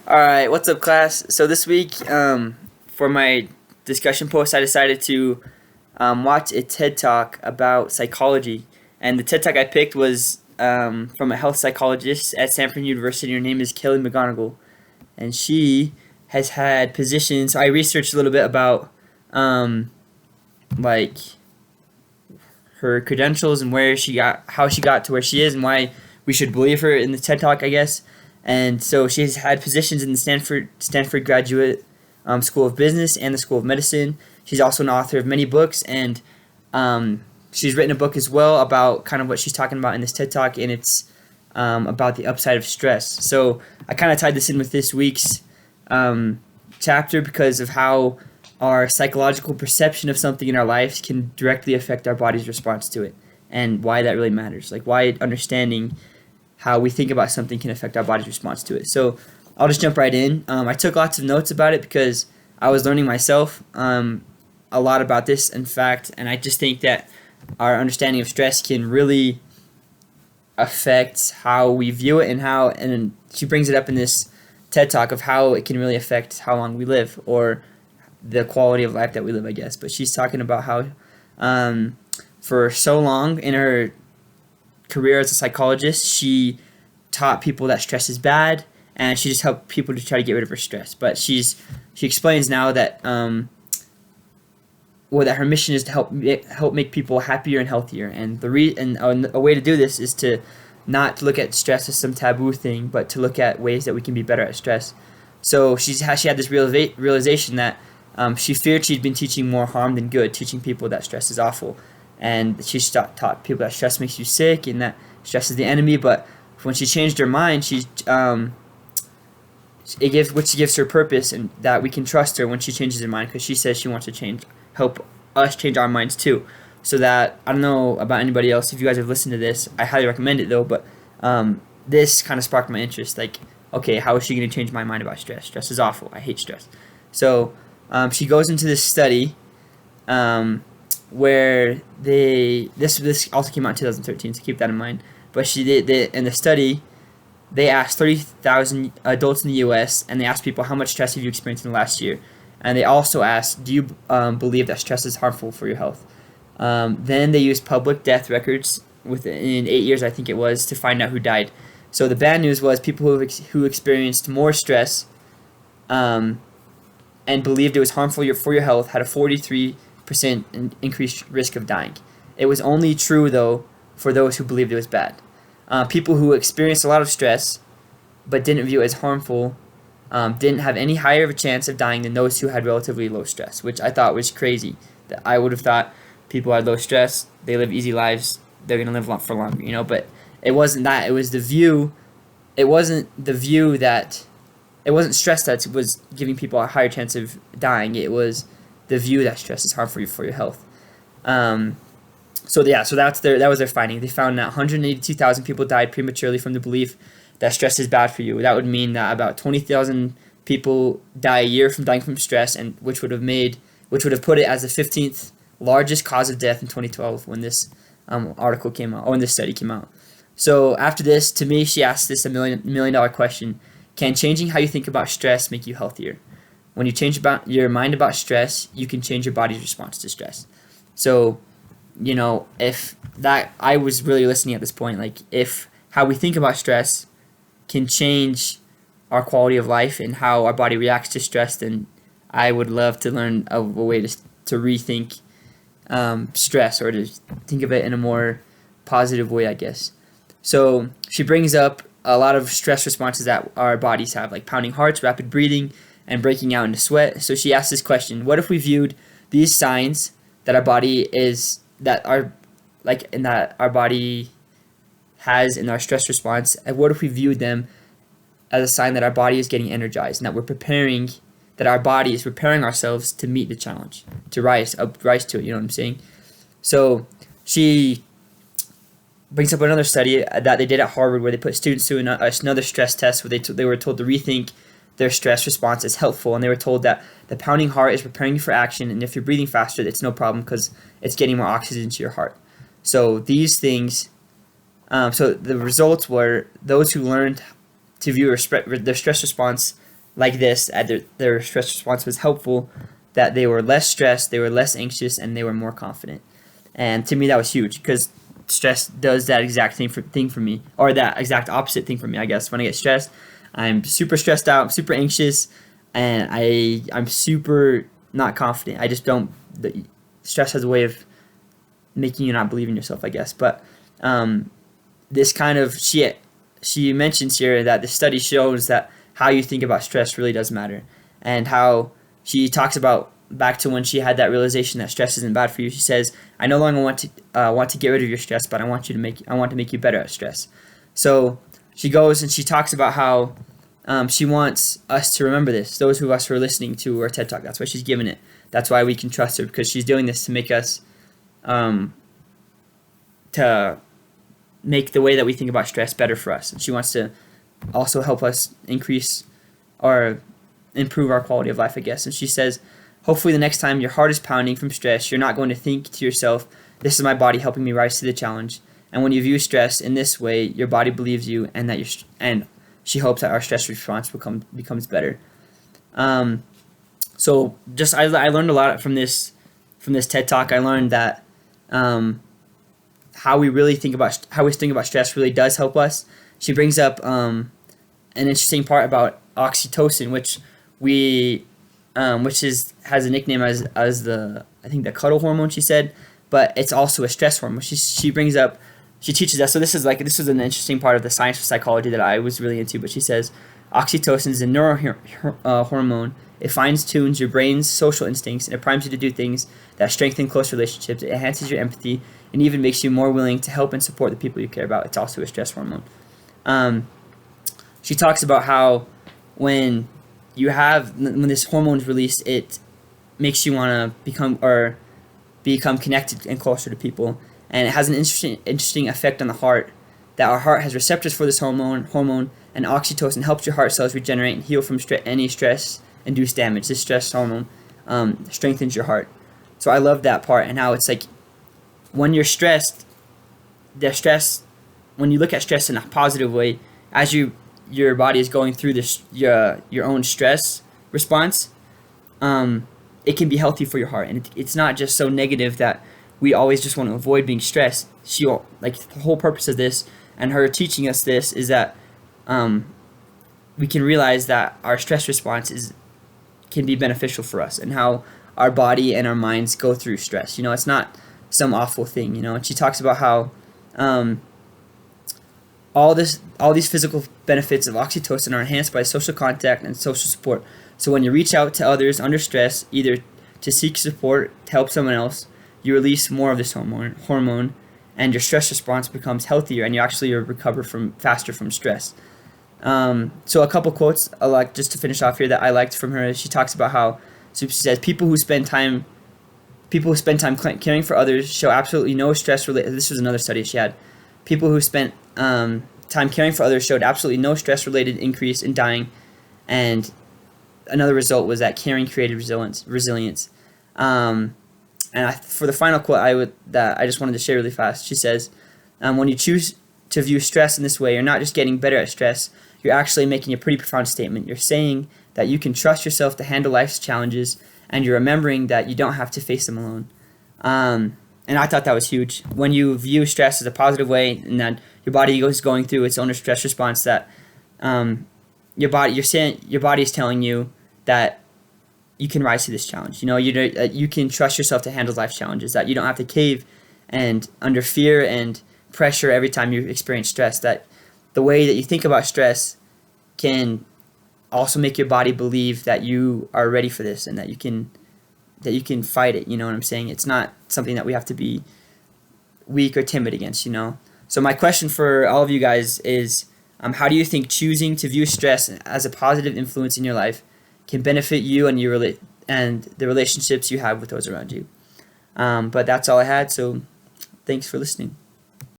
All right, what's up, class? So this week, for my discussion post, I decided to watch a TED Talk about psychology, and the TED Talk I picked was from a health psychologist at Stanford University. Her name is Kelly McGonigal, and she has had positions. So I researched a little bit about um, like her credentials and how she got to where she is, and why we should believe her in the TED Talk, I guess. And so she's had positions in the Stanford Graduate School of Business and the School of Medicine. She's also an author of many books, and she's written a book as well about kind of what she's talking about in this TED Talk, and it's about the upside of stress. So I kind of tied this in with this week's chapter because of how our psychological perception of something in our lives can directly affect our body's response to it, and why that really matters. Like why understanding how we think about something can affect our body's response to it. So I'll just jump right in. I took lots of notes about it because I was learning myself a lot about this, in fact, and I just think that our understanding of stress can really affect how we view it, and she brings it up in this TED Talk of how it can really affect how long we live, or the quality of life that we live, I guess. But she's talking about how for so long in her career as a psychologist, she taught people that stress is bad, and she just helped people to try to get rid of her stress. But she explains now that that her mission is to help make people happier and healthier. And a way to do this is to not look at stress as some taboo thing, but to look at ways that we can be better at stress. So she had this realization that she feared she'd been teaching more harm than good, teaching people that stress is awful. And she taught people that stress makes you sick and that stress is the enemy. But when she changed her mind, which gives her purpose, and that we can trust her when she changes her mind, because she says she wants to help us change our minds too. So that, I don't know about anybody else, if you guys have listened to this, I highly recommend it though, but this kind of sparked my interest. Like, okay, how is she going to change my mind about stress? Stress is awful. I hate stress. So she goes into this study where this also came out in 2013, so keep that in mind. But in the study, they asked 30,000 adults in the U.S., and they asked people, how much stress have you experienced in the last year? And they also asked, do you believe that stress is harmful for your health? Then they used public death records within 8 years, I think it was, to find out who died. So the bad news was people who experienced more stress and believed it was harmful for your health had a 43% increased risk of dying. It was only true, though, for those who believed it was bad. People who experienced a lot of stress but didn't view it as harmful didn't have any higher of a chance of dying than those who had relatively low stress, which I thought was crazy. That I would have thought people had low stress, they live easy lives, they're going to live for longer, but it wasn't that. It was the view. It wasn't the view that it wasn't stress that was giving people a higher chance of dying. It was the view that stress is harmful for your health. So that was their finding. They found that 182,000 people died prematurely from the belief that stress is bad for you. That would mean that about 20,000 people die a year from dying from stress, and which would have put it as the 15th largest cause of death in 2012 when this article came out, or when this study came out. So after this, to me, she asked this million dollar question: can changing how you think about stress make you healthier? When you change about your mind about stress, you can change your body's response to stress. So, if that, I was really listening at this point, like if how we think about stress can change our quality of life and how our body reacts to stress, then I would love to learn a way to rethink stress, or to think of it in a more positive way, I guess. So she brings up a lot of stress responses that our bodies have, like pounding hearts, rapid breathing, and breaking out into sweat. So she asked this question: what if we viewed these signs that our body has in our stress response, and what if we viewed them as a sign that our body is getting energized, and that our body is preparing ourselves to meet the challenge, to rise to it, you know what I'm saying? So she brings up another study that they did at Harvard, where they put students through another stress test where they were told to rethink their stress response as helpful, and they were told that the pounding heart is preparing you for action, and if you're breathing faster, it's no problem because it's getting more oxygen to your heart. So these things, so the results were those who learned to view their stress response like this, their stress response was helpful, that they were less stressed, they were less anxious, and they were more confident. And to me, that was huge because stress does that exact thing for me, or that exact opposite thing for me, I guess. When I get stressed, I'm super stressed out, super anxious, and I'm super not confident. I just don't. Stress has a way of making you not believe in yourself, I guess. But this kind of she mentions here that the study shows that how you think about stress really does matter, and how she talks about back to when she had that realization that stress isn't bad for you. She says, "I no longer want to get rid of your stress, but I want to make you better at stress." So she goes and she talks about how she wants us to remember this. Those of us who are listening to her TED Talk, that's why she's giving it. That's why we can trust her, because she's doing this to make us to make the way that we think about stress better for us. And she wants to also help us increase or improve our quality of life, I guess. And she says, hopefully the next time your heart is pounding from stress, you're not going to think to yourself, this is my body helping me rise to the challenge. And when you view stress in this way, your body believes you, and and she hopes that our stress response becomes better. So just I learned a lot from this TED Talk. I learned that how we think about stress really does help us. She brings up an interesting part about oxytocin, which has a nickname as the, I think, the cuddle hormone, she said, but it's also a stress hormone. She teaches us. So this is an interesting part of the science of psychology that I was really into. But she says oxytocin is a neurohormone. It fine-tunes your brain's social instincts, and it primes you to do things that strengthen close relationships. It enhances your empathy, and even makes you more willing to help and support the people you care about. It's also a stress hormone. She talks about how when this hormone is released, it makes you want to become connected and closer to people, and it has an interesting effect on the heart. That our heart has receptors for this hormone, and oxytocin helps your heart cells regenerate and heal from any stress-induced damage. This stress hormone strengthens your heart. So I love that part, and how it's like when you're stressed, when you look at stress in a positive way, as your body is going through your own stress response, it can be healthy for your heart, and it's not just so negative that we always just want to avoid being stressed. The whole purpose of this, and her teaching us this, is that we can realize that our stress response can be beneficial for us, and how our body and our minds go through stress. It's not some awful thing. And she talks about how all these physical benefits of oxytocin are enhanced by social contact and social support. So when you reach out to others under stress, either to seek support, to help someone else, you release more of this hormone, and your stress response becomes healthier, and you actually recover faster from stress. So a couple quotes I like just to finish off here that I liked from her. She talks about how, so she says, people who spend time caring for others show absolutely no stress related. This was another study she had. People who spent time caring for others showed absolutely no stress-related increase in dying, and another result was that caring created resilience. For the final quote, that I just wanted to share really fast. She says, "When you choose to view stress in this way, you're not just getting better at stress. You're actually making a pretty profound statement. You're saying that you can trust yourself to handle life's challenges, and you're remembering that you don't have to face them alone." And I thought that was huge. When you view stress as a positive way, and that your body is going through its own stress response, that your body is telling you that you can rise to this challenge. You can trust yourself to handle life's challenges. That you don't have to cave and under fear and pressure every time you experience stress. That the way that you think about stress can also make your body believe that you are ready for this, and that you can fight it. You know what I'm saying? It's not something that we have to be weak or timid against. So my question for all of you guys is, how do you think choosing to view stress as a positive influence in your life can benefit you and and the relationships you have with those around you? But that's all I had. So thanks for listening.